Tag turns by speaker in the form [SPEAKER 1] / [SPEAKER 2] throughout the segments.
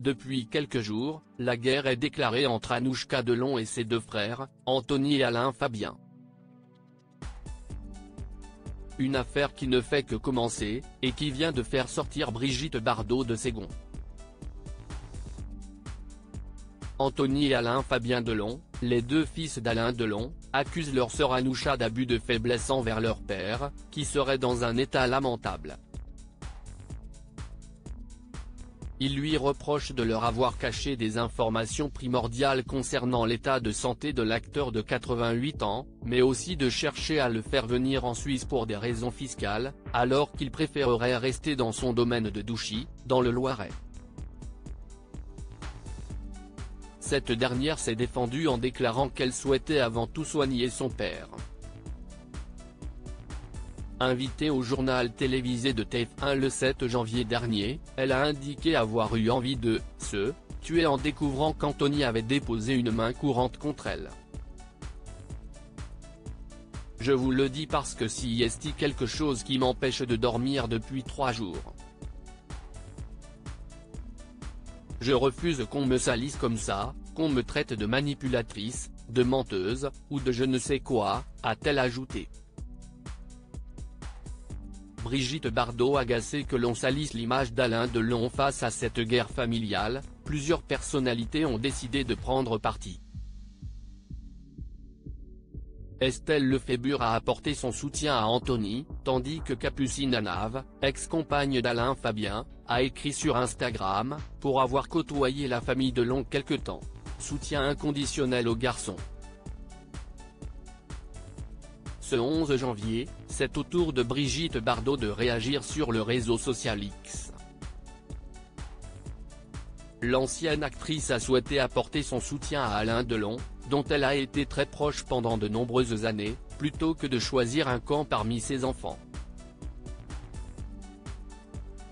[SPEAKER 1] Depuis quelques jours, la guerre est déclarée entre Anouchka Delon et ses deux frères, Anthony et Alain Fabien. Une affaire qui ne fait que commencer, et qui vient de faire sortir Brigitte Bardot de ses gonds. Anthony et Alain Fabien Delon, les deux fils d'Alain Delon, accusent leur sœur Anoucha d'abus de faiblesse envers leur père, qui serait dans un état lamentable. Ils lui reprochent de leur avoir caché des informations primordiales concernant l'état de santé de l'acteur de 88 ans, mais aussi de chercher à le faire venir en Suisse pour des raisons fiscales, alors qu'il préférerait rester dans son domaine de Douchy, dans le Loiret. Cette dernière s'est défendue en déclarant qu'elle souhaitait avant tout soigner son père. Invitée au journal télévisé de TF1 le 7 janvier dernier, elle a indiqué avoir eu envie de « se tuer » en découvrant qu'Anthony avait déposé une main courante contre elle. « Je vous le dis parce que si est quelque chose qui m'empêche de dormir depuis 3 jours. Je refuse qu'on me salisse comme ça, qu'on me traite de manipulatrice, de menteuse, ou de je ne sais quoi », a-t-elle ajouté. Brigitte Bardot agacée que l'on salisse l'image d'Alain Delon face à cette guerre familiale, plusieurs personnalités ont décidé de prendre parti. Estelle Lefébure a apporté son soutien à Anthony, tandis que Capucine Anave, ex-compagne d'Alain Fabien, a écrit sur Instagram, pour avoir côtoyé la famille Delon quelque temps. Soutien inconditionnel au garçon. Ce 11 janvier, c'est au tour de Brigitte Bardot de réagir sur le réseau social X. L'ancienne actrice a souhaité apporter son soutien à Alain Delon, dont elle a été très proche pendant de nombreuses années, plutôt que de choisir un camp parmi ses enfants.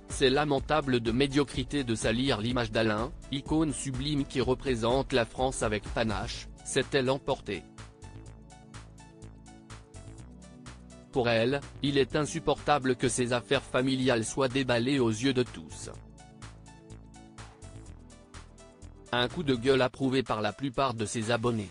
[SPEAKER 1] C'est lamentable de médiocrité de salir l'image d'Alain, icône sublime qui représente la France avec panache, s'est-elle emportée. Pour elle, il est insupportable que ses affaires familiales soient déballées aux yeux de tous. Un coup de gueule approuvé par la plupart de ses abonnés.